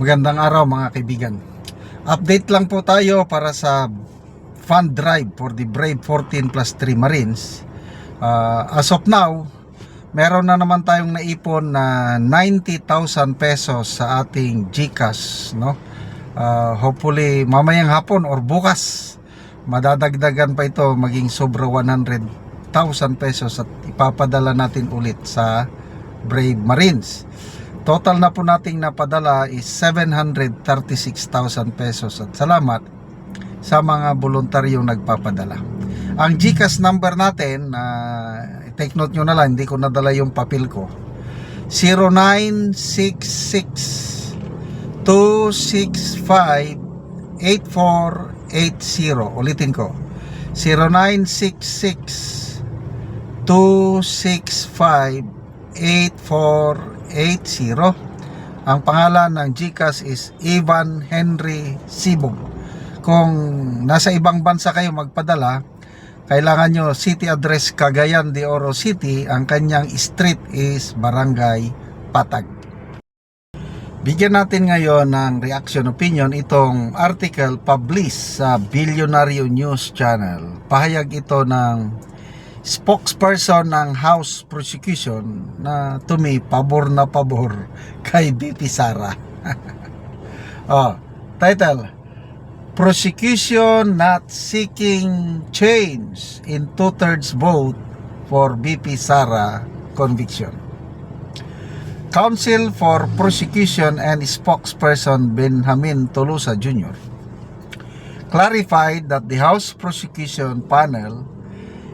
Magandang araw mga kaibigan. Update lang po tayo para sa fund drive for the Brave 14 plus 3 Marines. As of now, meron na naman tayong naipon na 90,000 pesos sa ating GCash, no? Hopefully mamayang hapon or bukas madadagdagan pa ito maging sobra 100,000 pesos at ipapadala natin ulit sa Brave Marines. Total na po nating napadala is 736,000 pesos at salamat sa mga voluntaryong nagpapadala. Ang GCash number natin, take note nyo na lang, hindi ko nadala yung papel ko, 0966-265-8480. Ulitin ko, 0966-265-8480. Ang pangalan ng GCash is Ivan Henry Sibog. Kung nasa ibang bansa kayo magpadala, kailangan nyo city address Cagayan de Oro City. Ang kanyang street is Barangay Patag. Bigyan natin ngayon ng reaction opinion itong article published sa Billionaire News Channel. Pahayag ito ng spokesperson ng House Prosecution na to me pabor na pabor kay BP Sara. Title: Prosecution not seeking change in 2/3 vote for BP Sara conviction. Counsel for Prosecution and spokesperson Benjamin Tolosa Jr. clarified that the House Prosecution panel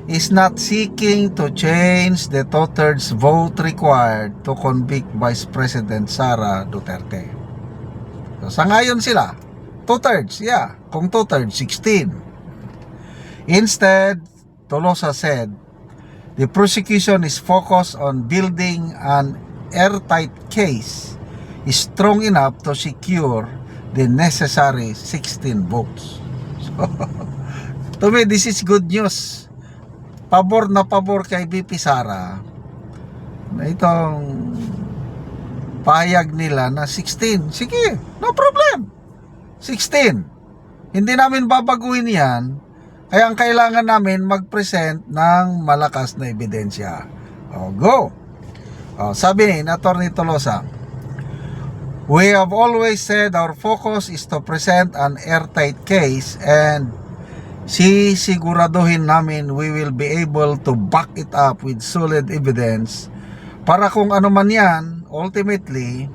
is not seeking to change the 2/3 vote required to convict Vice President Sara Duterte. So, sangayon sila, 2/3, yeah, kung 2/3, 16. Instead, Tolosa said, the prosecution is focused on building an airtight case strong enough to secure the necessary 16 votes. So, to me, this is good news. Pabor na pabor kay BP Sara na itong pahayag nila na 16. Sige, no problem, 16. Hindi namin babaguhin yan. Kaya ang kailangan namin mag-present ng malakas na ebidensya. Go. Sabi ni Atty. Tolosa, we have always said our focus is to present an airtight case and sisiguraduhin namin we will be able to back it up with solid evidence para kung ano man yan, ultimately,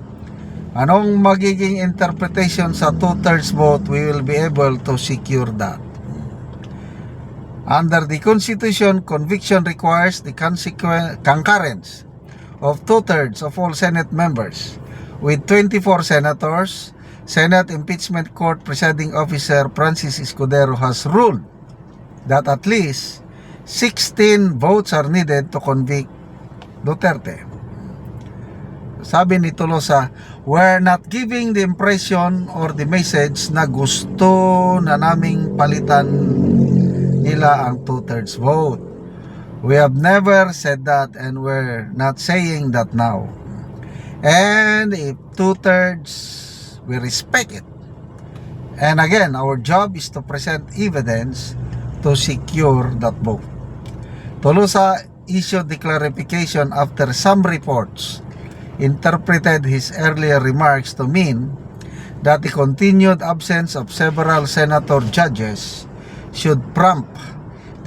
anong magiging interpretation sa 2/3 vote, we will be able to secure that. Under the Constitution, conviction requires the concurrence of 2/3 of all Senate members. With 24 senators, Senate Impeachment Court Presiding Officer Francis Escudero has ruled that at least 16 votes are needed to convict Duterte. Sabi ni Tolosa, we're not giving the impression or the message na gusto na naming palitan nila ang 2/3 vote. We have never said that and we're not saying that now. And if 2/3, we respect it. And again, our job is to present evidence to secure that vote. Tolosa issued the clarification after some reports interpreted his earlier remarks to mean that the continued absence of several senator judges should prompt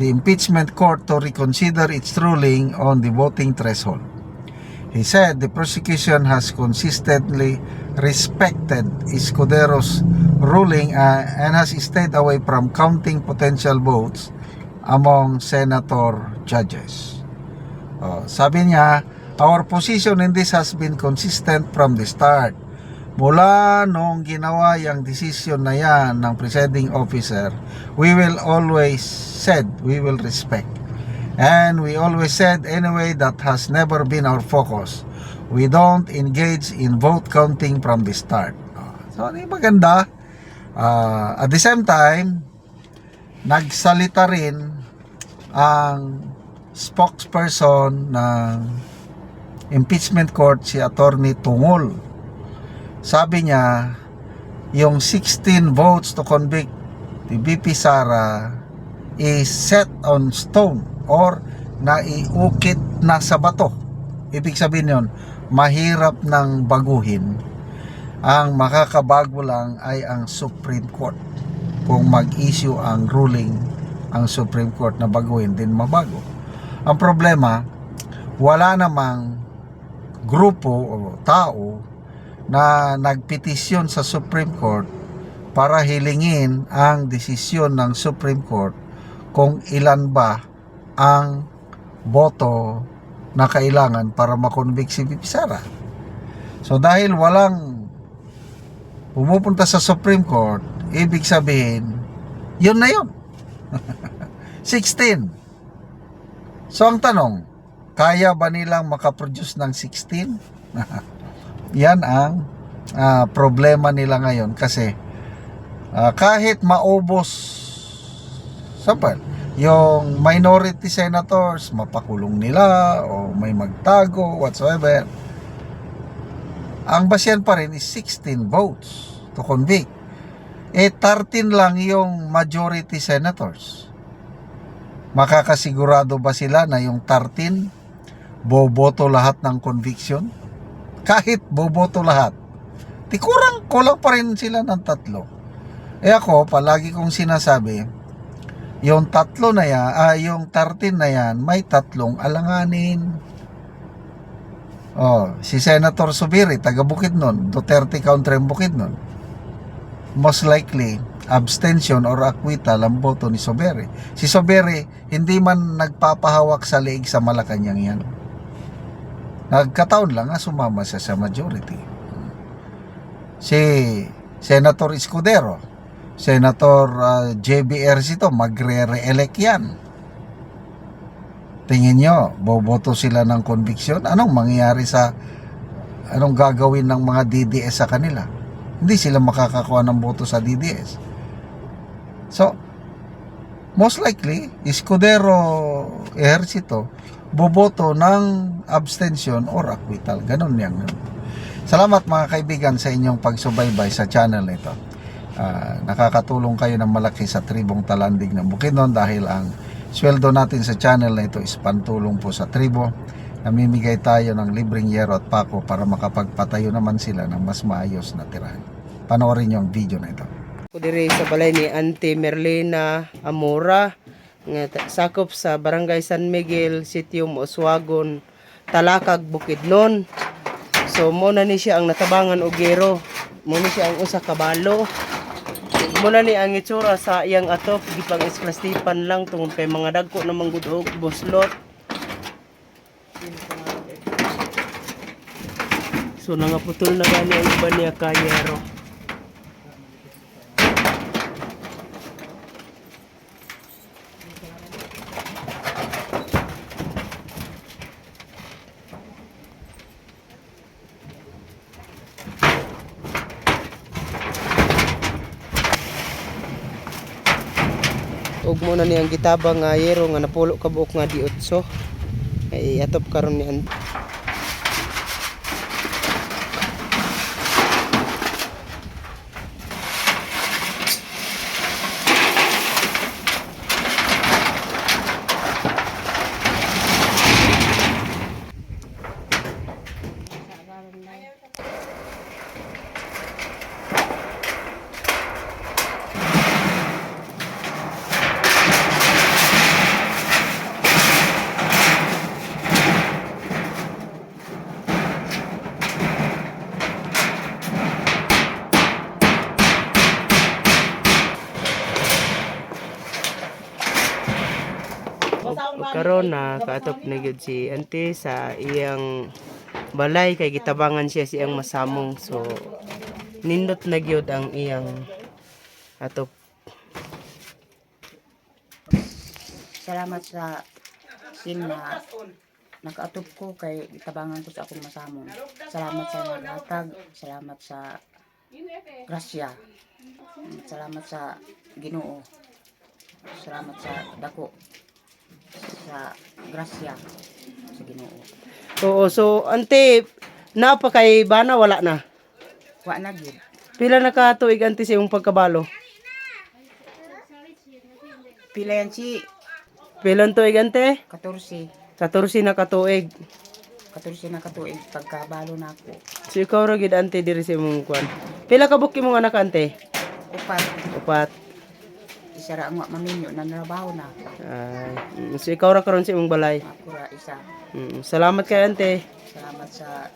the impeachment court to reconsider its ruling on the voting threshold. He said the prosecution has consistently respected Escudero's ruling and has stayed away from counting potential votes among senator judges. Sabi niya, our position in this has been consistent from the start. Mula nung ginawa yung decision na yan ng presiding officer, we will always said we will respect. And we always said anyway that has never been our focus. We don't engage in vote counting from the start. So, di maganda. At the same time, nagsalita rin ang spokesperson ng impeachment court, si Attorney Tungol. sabi niya, yung 16 votes to convict the BP Sara is set on stone or naiukit na sa bato. Ibig sabihin yun, mahirap nang baguhin. Ang makakabago lang ay ang Supreme Court. Kung mag-issue ang ruling ang Supreme Court na baguhin, din mabago. Ang problema, wala namang grupo o tao na nagpetisyon sa Supreme Court para hilingin ang desisyon ng Supreme Court kung ilan ba ang boto na kailangan para makonvict si BP Sara. So dahil walang pumupunta sa Supreme Court, ibig sabihin, yun na yun. 16. So ang tanong, kaya ba nilang makaproduce ng 16? Yan ang problema nila ngayon kasi kahit maubos, sample, yung minority senators, mapakulong nila o may magtago, whatsoever, ang basyan pa rin is 16 votes to convict. 13 lang yung majority senators. Makakasigurado ba sila na yung 13 boboto lahat ng conviction? Kahit boboto lahat, kulang pa rin sila ng 3. Ako, palagi kong sinasabi, yung 3 na yan, yung 13 na yan, may 3 alanganin. Si Senator Zubiri, taga Bukidnon, Duterte Country Bukidnon. Most likely, abstention or acquittal ang boto ni Zubiri. Si Zubiri, hindi man nagpapahawak sa leeg sa Malacanang yan. Nagkataon lang sumama siya sa majority. Si Senator Escudero, Senator JB Ercito, magre-re-elect yan. Tingin nyo, boboto sila ng conviction? Anong gagawin ng mga DDS sa kanila? Hindi sila makakakuha ng boto sa DDS. So, most likely, Escudero Ejercito, boboto ng abstention or acquittal. Ganun yan. Salamat mga kaibigan sa inyong pagsubaybay sa channel nito. Nakakatulong kayo ng malaki sa tribong Talandig ng Bukidnon dahil ang sweldo natin sa channel na ito is pantulong po sa tribo. Namimigay tayo ng libreng yero at pako para makapagpatayo naman sila ng mas maayos na tirahan. Panoorin niyo ang video na ito. Diri sa balay ni Auntie Merlina Amora nga sakop sa Barangay San Miguel, Sitio Oswagon, Talakag, Bukidnon. So mo na ni siya ang natabangan og gero, mo ni siya ang usa ka balo. Muna ni ang itsura sa iyang atop, gipang isklastipan lang tungod kay mga dagko na manggudog buslot. So nangaputol na gani ang iba niya kayero. Ug mo na niyang gitabang nga yero nga napulo ka buok nga di 8 ay atop karon ni karon na kaatop na gyud si Auntie sa iyang balay kay gitabangan siya siyang masamong, so nindot na gyud ang iyang atop. Salamat sa sin na nakaatop ko kay gitabangan ko sa akong masamong. Salamat sa naghatag, salamat sa grasya, salamat sa Ginoo, salamat sa dako sa grasya sa Ginoo. Oo, so Auntie, napa kay bana wala na. Wa na gyud. Pila na ka tuig ante sa imong pagkabalo? Pila yan si Pila ang tuig ante? 14. 14 na ka tuig. 14 na katuig pagkabalo na ako. So ikaw ra gid ante diri sa imong kwan. Pila ka buki mong anak ante? Upat. Upat. Isa ra ang wa maminyo na narabaho na. Ay, so ikaw ra karon sa imong balay. Ako ra isa. Salamat kay ante. Salamat sa